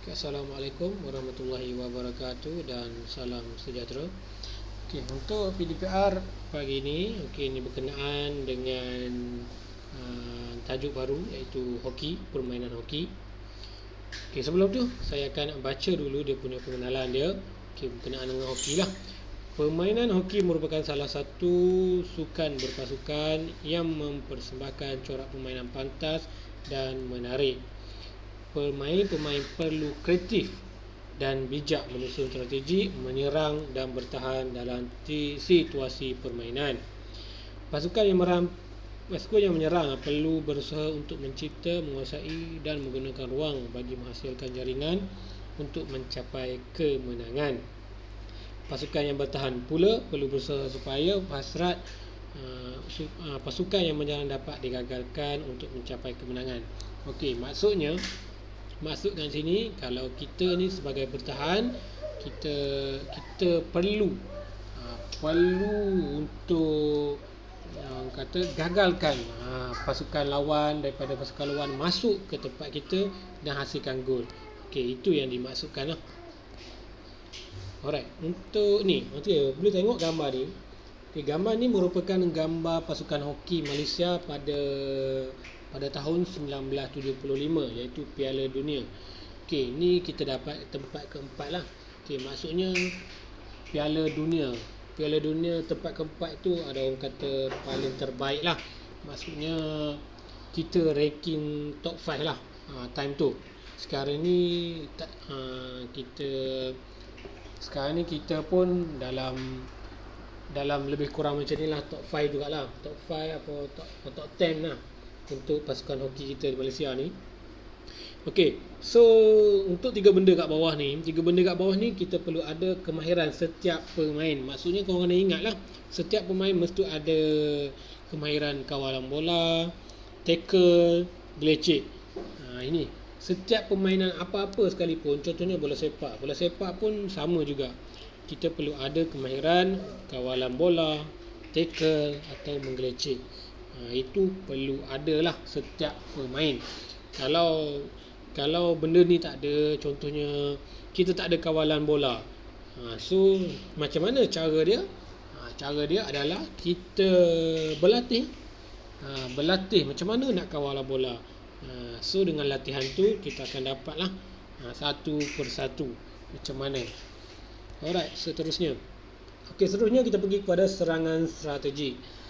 Assalamualaikum warahmatullahi wabarakatuh dan salam sejahtera. Untuk PDPR pagi ini, ini berkenaan dengan tajuk baru iaitu hoki, permainan hoki. Sebelum tu saya akan baca dulu dia punya pengenalan dia. Berkenaan dengan hoki lah. Permainan hoki merupakan salah satu sukan berpasukan yang mempersembahkan corak permainan pantas dan menarik. Pemain-pemain perlu kreatif dan bijak menyusun strategi, menyerang dan bertahan dalam situasi permainan. Pasukan yang menyerang perlu berusaha untuk mencipta, menguasai dan menggunakan ruang bagi menghasilkan jaringan untuk mencapai kemenangan. Pasukan yang bertahan pula perlu berusaha supaya hasrat pasukan yang menyerang dapat digagalkan untuk mencapai kemenangan. Maksudkan sini, kalau kita ni sebagai bertahan, kita perlu untuk gagalkan pasukan lawan daripada pasukan lawan masuk ke tempat kita dan hasilkan gol. Itu yang dimaksudkan lah. Alright, untuk ni, boleh tengok gambar ni. Gambar ni merupakan gambar pasukan hoki Malaysia pada tahun 1975, iaitu Piala Dunia. Ni kita dapat tempat keempat lah. Maksudnya Piala Dunia tempat keempat tu ada orang kata paling terbaik lah. Maksudnya kita ranking top 5 lah time tu. Sekarang ni kita pun dalam lebih kurang macam ni lah, top 5 jugalah. Top 5 atau top 10 lah untuk pasukan hoki kita di Malaysia ni. So untuk tiga benda kat bawah ni kita perlu ada kemahiran setiap pemain. Maksudnya korang kena ingat lah, setiap pemain mesti ada kemahiran kawalan bola, tackle, gelecek. Ini setiap permainan apa-apa sekalipun, contohnya bola sepak pun sama juga. Kita perlu ada kemahiran kawalan bola, tackle atau menggelecek. Itu perlu adalah setiap pemain. Kalau benda ni tak ada, contohnya kita tak ada kawalan bola, so macam mana cara dia? Cara dia adalah kita berlatih macam mana nak kawal bola. So dengan latihan tu kita akan dapatlah satu persatu macam mana. Alright, seterusnya kita pergi kepada serangan strategi.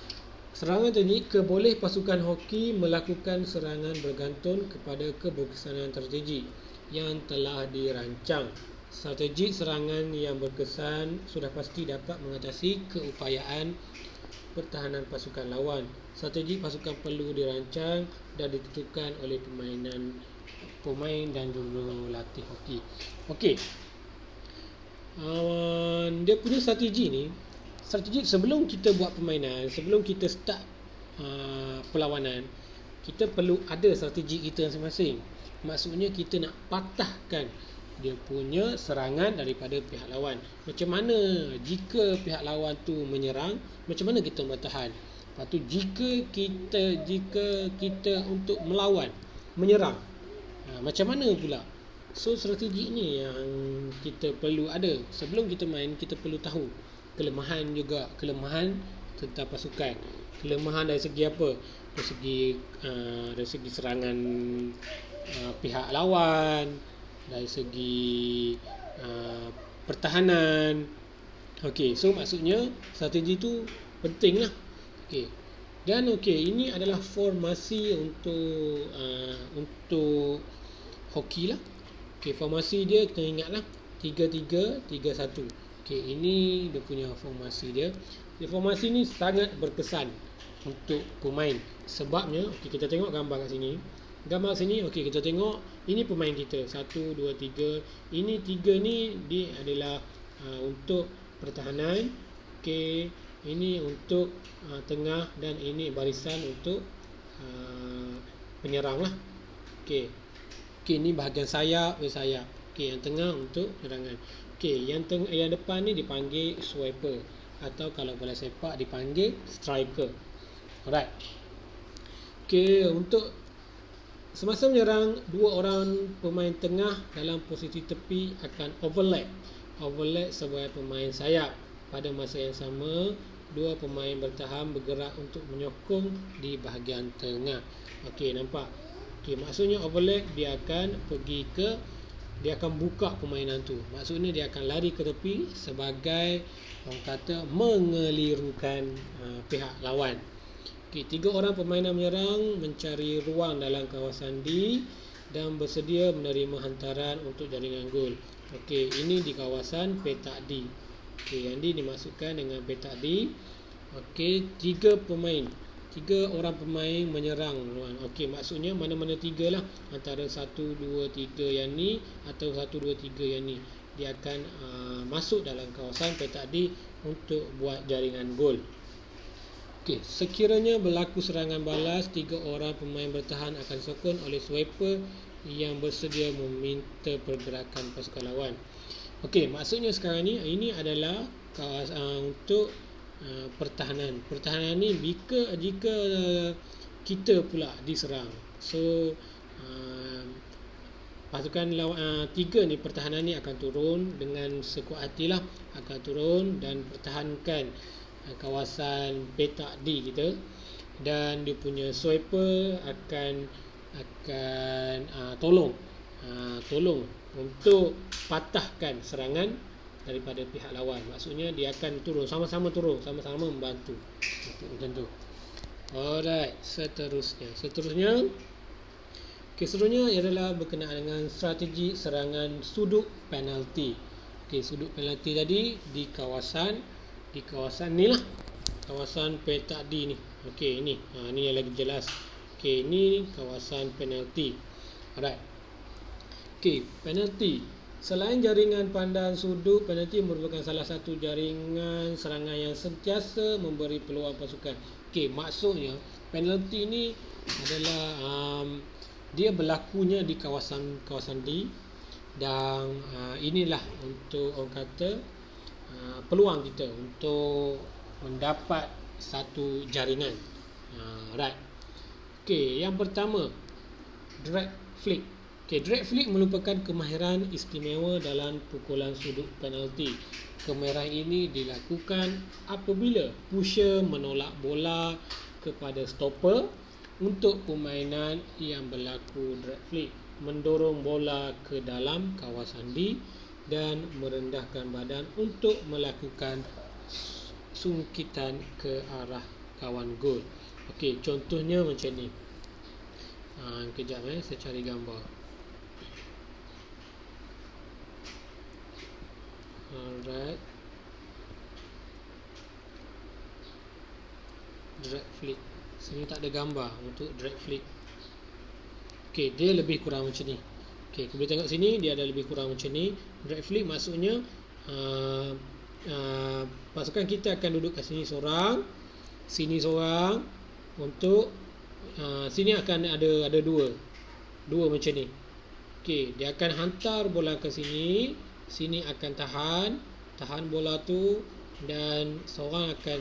Serangan strategi boleh pasukan hoki melakukan serangan bergantung kepada keberkesanan strategi yang telah dirancang. Strategi serangan yang berkesan sudah pasti dapat mengatasi keupayaan pertahanan pasukan lawan. Strategi pasukan perlu dirancang dan ditentukan oleh pemain dan jurulatih hoki. Dia punya strategi sebelum kita buat permainan, sebelum kita start perlawanan, kita perlu ada strategi kita masing-masing. Maksudnya kita nak patahkan dia punya serangan daripada pihak lawan. Macam mana jika pihak lawan tu menyerang, macam mana kita bertahan. Lepas tu jika kita untuk melawan, menyerang, macam mana pula. So strategi ni yang kita perlu ada. Sebelum kita main, kita perlu tahu kelemahan tentang pasukan. Kelemahan dari segi apa? Dari segi serangan pihak lawan, dari segi pertahanan. So maksudnya strategi tu penting lah. Dan ini adalah formasi untuk hoki lah. Formasi dia kita ingatlah 3-3-3-1. Ini dia punya formasi dia. Formasi ni sangat berkesan untuk pemain. Sebabnya, kita tengok gambar kat sini. Gambar sini, kita tengok ini pemain kita. 1, 2, 3. Ini 3 ni dia adalah untuk pertahanan. Ini untuk tengah dan ini barisan untuk penyerang lah. Ini bahagian sayap. Yang tengah untuk serangan. Yang depan ni dipanggil swiper, atau kalau bola sepak dipanggil striker. Alright. Untuk Semasa menyerang, dua orang pemain tengah dalam posisi tepi akan overlap sebagai pemain sayap. Pada masa yang sama, dua pemain bertahan bergerak untuk menyokong di bahagian tengah. Okey, nampak? Okey, maksudnya overlap, dia akan buka permainan tu. Maksudnya dia akan lari ke tepi sebagai orang kata mengelirukan pihak lawan. Okey, tiga orang permainan menyerang mencari ruang dalam kawasan D dan bersedia menerima hantaran untuk jaringan gol. Okey, ini di kawasan petak D. Okey, yang D dimasukkan dengan petak D. Okey, tiga orang pemain menyerang. Okey, maksudnya mana-mana tiga lah, antara 1, 2, 3 yang ni atau 1, 2, 3 yang ni. Dia akan masuk dalam kawasan petak D untuk buat jaringan gol. Okey, sekiranya berlaku serangan balas, tiga orang pemain bertahan akan disokong oleh swiper yang bersedia meminta pergerakan pasukan lawan. Okey, maksudnya sekarang ni, ini adalah untuk pertahanan. Pertahanan ni jika kita pula diserang. So pasukan lawan tiga ni, pertahanan ni akan turun dengan sekuat hatilah, akan turun dan pertahankan kawasan petak D kita, dan dia punya swiper akan tolong untuk patahkan serangan daripada pihak lawan. Maksudnya dia akan turun, sama-sama membantu macam tu. Alright, seterusnya adalah berkenaan dengan strategi serangan sudut penalti. Okey, sudut penalti tadi di kawasan ni lah, kawasan petak D ni. Okey, ni yang lagi jelas. Okey, ni kawasan penalti. Alright. Okey, penalti. Selain jaringan pandang sudut, penalti merupakan salah satu jaringan serangan yang sentiasa memberi peluang pasukan. Okey, maksudnya penalti ni adalah dia berlakunya di kawasan D, dan inilah untuk orang kata peluang kita untuk mendapat satu jaringan. Right. Okey, yang pertama, drag flick. Okey, drag flick merupakan kemahiran istimewa dalam pukulan sudut penalti. Kemahiran ini dilakukan apabila pusher menolak bola kepada stopper untuk permainan yang berlaku drag flick, mendorong bola ke dalam kawasan D dan merendahkan badan untuk melakukan sungkitan ke arah kawan gol. Okey, contohnya macam ni. Kejap saya cari gambar. Alright. Drag flick. Sini tak ada gambar untuk drag flick. Okey, dia lebih kurang macam ni. Okey, kita boleh tengok sini, dia ada lebih kurang macam ni. Drag flick maksudnya pasukan kita akan duduk kat sini seorang, untuk sini akan ada dua macam ni. Okey, dia akan hantar bola ke sini akan tahan bola tu, dan seorang akan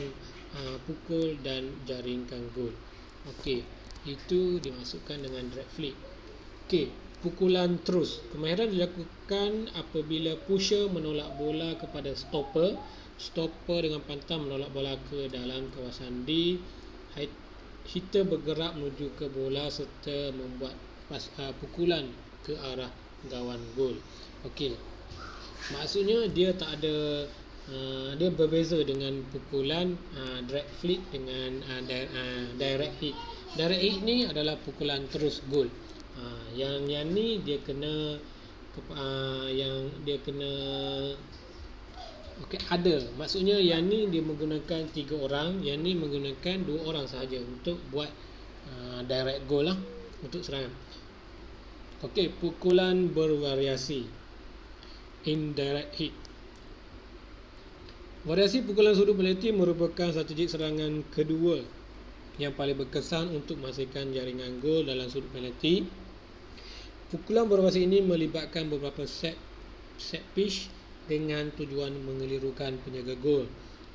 pukul dan jaringkan gol. Okey, itu dimasukkan dengan drag flick. Okey, pukulan terus. Kemahiran dilakukan apabila pusher menolak bola kepada stopper dengan pantang menolak bola ke dalam kawasan D. Hitter bergerak menuju ke bola serta membuat pukulan ke arah gawang gol. Okey, maksudnya dia tak ada dia berbeza dengan pukulan drag flick dengan direct hit. Direct hit ni adalah pukulan terus gol. Yang ni dia kena okey, ada. Maksudnya yang ni dia menggunakan 3 orang, yang ni menggunakan 2 orang sahaja untuk buat direct goal lah, untuk serangan. Okey, pukulan bervariasi, indirect hit. Variasi pukulan sudut penalti merupakan strategi serangan kedua yang paling berkesan untuk menghasilkan jaringan gol dalam sudut penalti. Pukulan bervariasi ini melibatkan beberapa set piece dengan tujuan mengelirukan penjaga gol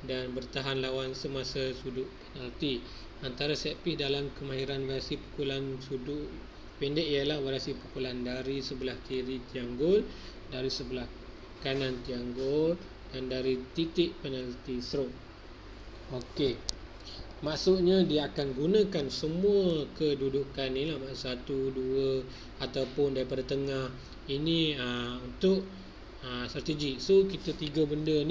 dan bertahan lawan semasa sudut penalti. Antara set piece dalam kemahiran variasi pukulan sudut Pendek ialah variasi pukulan dari sebelah kiri tiang gol, dari sebelah kanan tiang gol dan dari titik penalti throw. Okey. Maksudnya dia akan gunakan semua kedudukan ni lah, 1, 2 ataupun daripada tengah. Ini untuk strategi. So kita tiga benda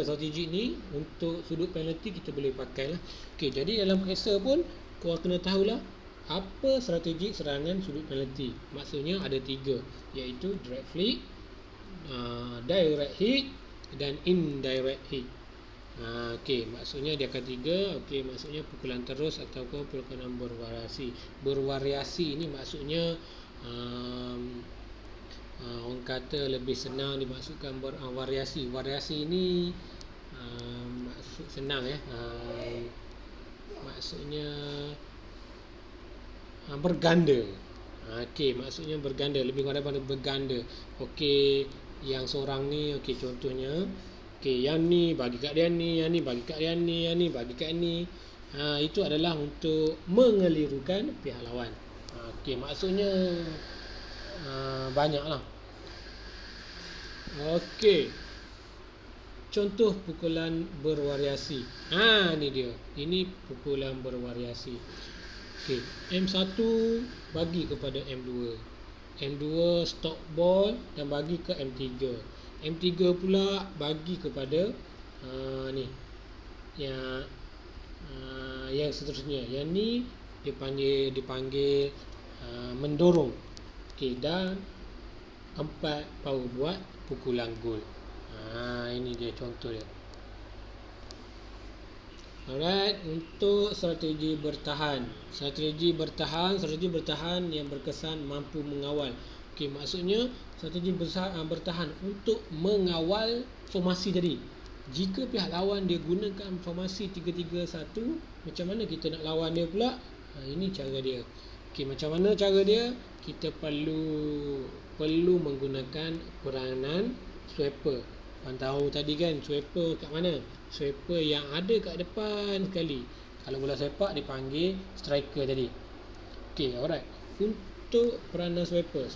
strategi ni untuk sudut penalti kita boleh pakai lah. Okey, jadi dalam periksa pun kau kena tahulah apa strategi serangan sudut penalti. Maksudnya ada 3, iaitu direct flick, direct hit dan indirect hit. Okey, maksudnya dia akan 3. Okey, maksudnya pukulan terus ataupun pukulan bervariasi. Bervariasi ni maksudnya orang kata lebih senang dimaksudkan variasi. Variasi ni maksud senang maksudnya berganda. Okey, maksudnya berganda, lebih daripada berganda. Okey, yang seorang ni, okey contohnya, okey yang ni bagi kat dia ni, yang ni bagi kat dia ni, yang ni bagi kat ni. Itu adalah untuk mengelirukan pihak lawan. Okey, maksudnya banyaklah. Okey. Contoh pukulan bervariasi. Ni dia. Ini pukulan bervariasi. Okey, M1 bagi kepada M2. M2 stop ball dan bagi ke M3. M3 pula bagi kepada ni. Yang seterusnya. Yang ni dipanggil mendorong. Okey, dan 4 baru buat pukulan gol. Ini dia contoh dia. Alright, untuk strategi bertahan. Strategi bertahan yang berkesan mampu mengawal. Okey, maksudnya strategi bertahan untuk mengawal formasi tadi. Jika pihak lawan dia gunakan formasi 3-3-1, macam mana kita nak lawan dia pula? Ini cara dia. Okey, macam mana cara dia? Kita perlu menggunakan peranan sweeper. Korang tahu tadi kan sweeper kat mana? Sweeper yang ada kat depan sekali. Kalau bola sepak dipanggil striker tadi. Okey, alright. Untuk peranan sweeper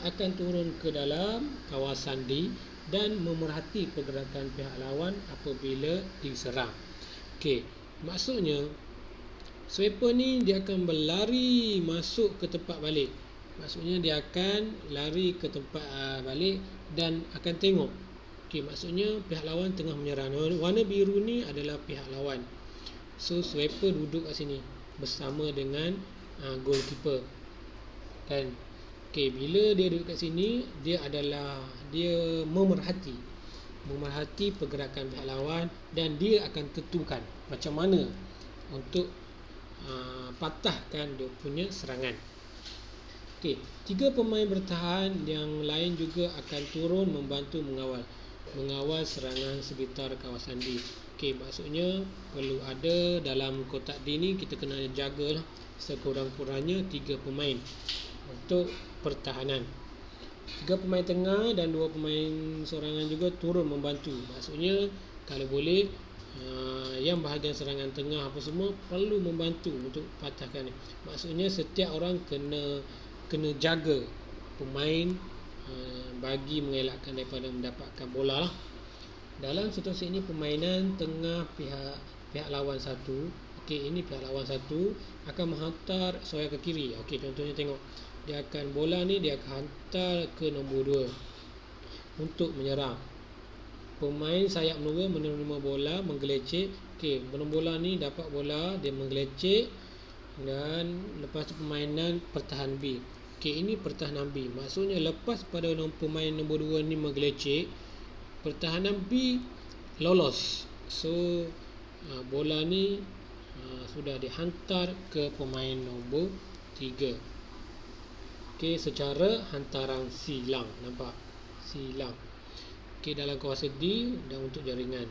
akan turun ke dalam kawasan D dan memerhati pergerakan pihak lawan apabila diserang. Okey, maksudnya sweeper ni dia akan berlari masuk ke tempat balik. Maksudnya dia akan lari ke tempat balik dan akan tengok. Okey, maksudnya pihak lawan tengah menyerang. Warna biru ni adalah pihak lawan. So sweeper duduk kat sini bersama dengan goalkeeper. Kan? Okey, bila dia duduk kat sini, dia memerhati pergerakan pihak lawan dan dia akan tentukan macam mana untuk patahkan dia punya serangan. Okey, 3 pemain bertahan yang lain juga akan turun membantu mengawal serangan sekitar kawasan D. Okey, maksudnya perlu ada dalam kotak D ni kita kena jagalah sekurang-kurangnya 3 pemain untuk pertahanan. 3 pemain tengah dan 2 pemain sorangan juga turun membantu. Maksudnya kalau boleh yang bahagian serangan tengah apa semua perlu membantu untuk patahkan ni. Maksudnya setiap orang kena jaga pemain bagi mengelakkan daripada mendapatkan bola lah. Dalam situasi ini permainan tengah pihak lawan satu. Okey, ini pihak lawan satu akan menghantar soya ke kiri. Okey, contohnya tengok. Dia akan bola ni dia akan hantar ke nombor 2 untuk menyerang. Pemain sayap menunggu menerima bola menggelecek. Okey, bola ni dapat bola, dia menggelecek dan lepas tu permainan pertahanan B. Okey, ini pertahanan B. Maksudnya lepas pada pemain nombor 2 ni menggelecek, pertahanan B lolos. So bola ni sudah dihantar ke pemain nombor 3. Okey, secara hantaran silang. Nampak? Silang. Okey, dalam kawasan D dan untuk jaringan.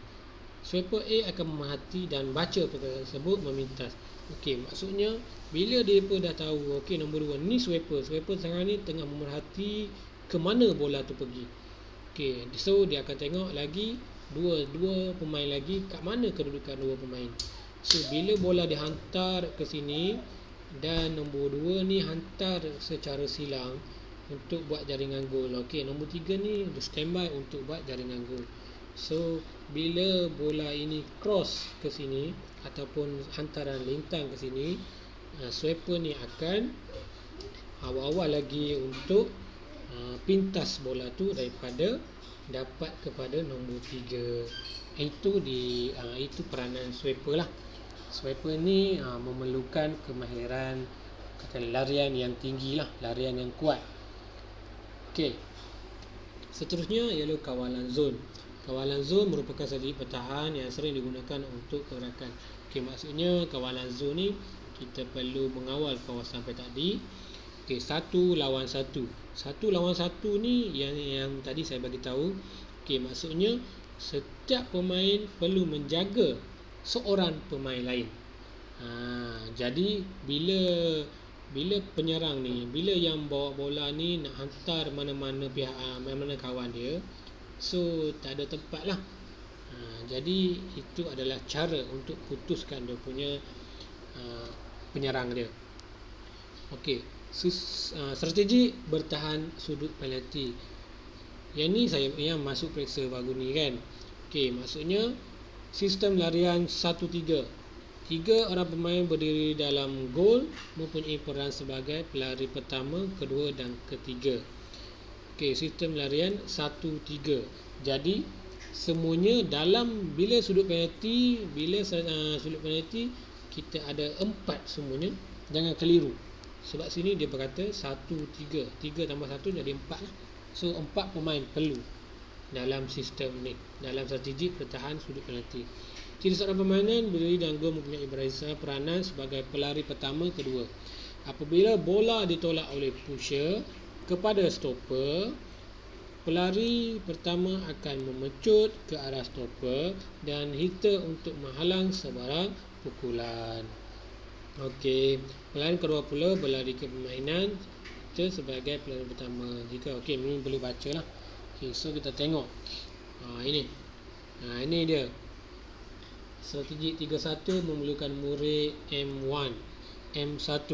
Sweeper A akan memerhati dan baca perkara tersebut memintas. Okey, maksudnya bila dia pun dah tahu, okey nombor 2 ni sweeper sekarang ni tengah memerhati ke mana bola tu pergi. Okey, so dia akan tengok lagi dua pemain lagi kat mana kedudukan 2 pemain. So bila bola dihantar ke sini, dan nombor 2 ni hantar secara silang untuk buat jaringan gol. Okey, nombor 3 ni standby untuk buat jaringan gol. So bila bola ini cross ke sini ataupun hantaran lintang ke sini, swiper ni akan awal-awal lagi untuk pintas bola tu daripada dapat kepada nombor 3. Itu peranan swiper lah. Swiper ni memerlukan kemahiran larian yang tinggi lah, larian yang kuat. Okey. Seterusnya ialah kawalan zon. Kawalan zon merupakan strategi pertahanan yang sering digunakan untuk pergerakan. Okey, maksudnya kawalan zon ni kita perlu mengawal kawasan sampai tadi. Okey, 1 lawan 1. 1 lawan 1 ni yang tadi saya bagi tahu. Okey, maksudnya setiap pemain perlu menjaga seorang pemain lain. Jadi bila penyerang ni, bila yang bawa bola ni nak hantar mana-mana pihak, mana-mana kawan dia, so tak ada tempat lah. Jadi itu adalah cara untuk putuskan dia punya penyerang dia. Okey, strategi bertahan sudut penalti. Yang masuk periksa baru ni kan. Okey, maksudnya sistem larian 1-3. 3 orang pemain berdiri dalam gol mempunyai peran sebagai pelari pertama, kedua dan ketiga. Okey, sistem larian 1-3. Jadi semuanya dalam bila sudut penalti kita ada 4 semuanya. Jangan keliru. Sebab sini dia berkata 1-3. 3 tambah 1 jadi 4 lah. So 4 pemain perlu dalam sistem ni, dalam strategi pertahanan sudut penalti. Ciri seorang permainan berdiri dan gol mempunyai peranan sebagai pelari pertama, kedua. Apabila bola ditolak oleh pusher kepada stopper, pelari pertama akan memecut ke arah stopper dan hitter untuk menghalang sebarang pukulan. Okey, pelari kedua pula berlari ke permainan kita sebagai pelari pertama. Ini boleh baca lah. Okay, so kita tengok ini dia strategi 3-1 memerlukan murid M1, M1.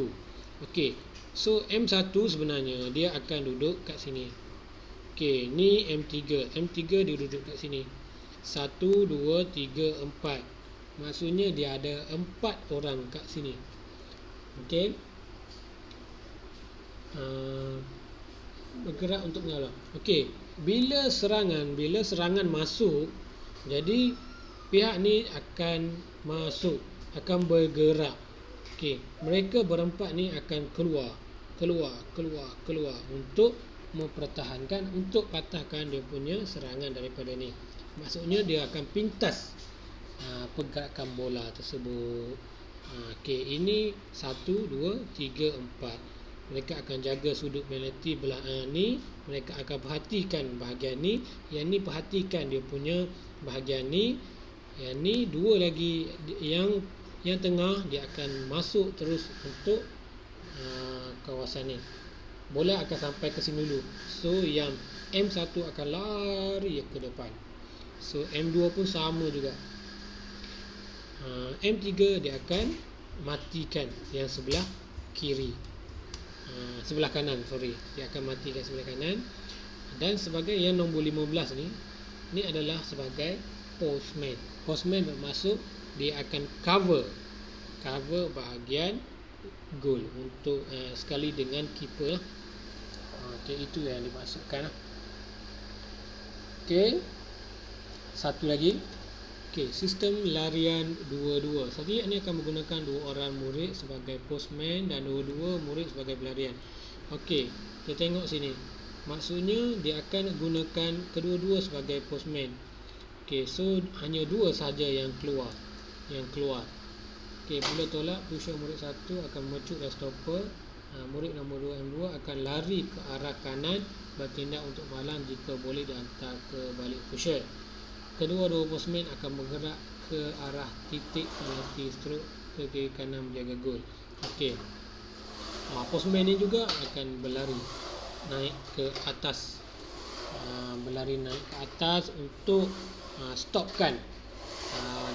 Okey, so M1 sebenarnya dia akan duduk kat sini. Okey, ni M3. M3 dia duduk kat sini. 1, 2, 3, 4. Maksudnya dia ada 4 orang kat sini. Okey, bergerak untuk mengawal. Okey, bila serangan masuk, jadi pihak ni akan masuk, akan bergerak. Okey, mereka berempat ni akan keluar untuk mempertahankan, untuk patahkan dia punya serangan daripada ni. Maksudnya dia akan pintas pergerakan bola tersebut. Okey, ini 1, 2, 3, 4. Mereka akan jaga sudut penalti belah ni. Mereka akan perhatikan bahagian ni. Yang ni perhatikan dia punya bahagian ni. Yang ni dua lagi, yang tengah dia akan masuk terus untuk kawasan ni. Bola akan sampai ke sini dulu. So yang M1 akan lari ke depan. So M2 pun sama juga. M3 dia akan matikan yang sebelah kiri, sebelah kanan, dia akan matikan sebelah kanan. Dan sebagai yang nombor 15 ni adalah sebagai postman. Postman bermaksud dia akan cover bahagian gol untuk sekali dengan keeper lah. Okey, itu yang dimaksudkan lah. Okey, satu lagi. Okey, sistem larian 2-2. Strategi ini akan menggunakan 2 orang murid sebagai postman dan 2 murid sebagai pelarian. Okey, kita tengok sini. Maksudnya dia akan gunakan kedua-dua sebagai postman. Okey, so hanya 2 saja yang keluar. Okey, bila tolak, pusher murid 1 akan memecut dan stopper. Murid nombor 2 M2 akan lari ke arah kanan, bertindak untuk menghalang jika boleh dihantar ke balik pusher. Kedua-dua postman akan bergerak ke arah titik penalti strok ke kiri kanan menjaga gol. Okey, postman ni juga akan berlari naik ke atas, untuk stopkan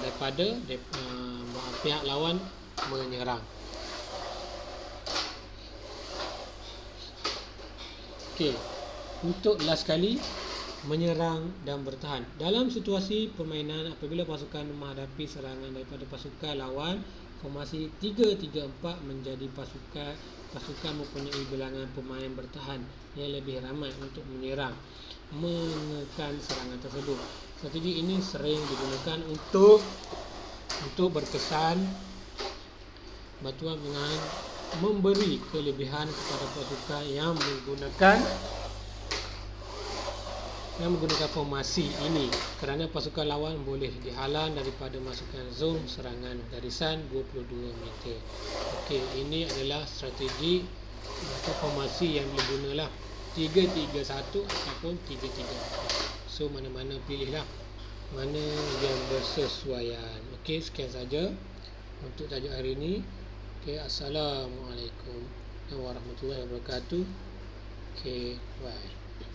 daripada pihak lawan menyerang. Okey. Untuk last kali, menyerang dan bertahan. Dalam situasi permainan apabila pasukan menghadapi serangan daripada pasukan lawan, formasi 3-3-4 menjadi pasukan mempunyai bilangan pemain bertahan yang lebih ramai untuk menyerang, menekan serangan tersebut. Strategi ini sering digunakan untuk berkesan bantuan dengan memberi kelebihan kepada pasukan yang menggunakan formasi ini, kerana pasukan lawan boleh dihalang daripada masukan zon serangan garisan 22 meter. Okey, ini adalah strategi atau formasi yang digunalah 3-3-1 ataupun 3-3-4. So mana-mana pilihlah mana yang bersesuaian. Okey, sekian saja untuk tajuk hari ini. Okey, assalamualaikum warahmatullahi wabarakatuh. Okey, bye.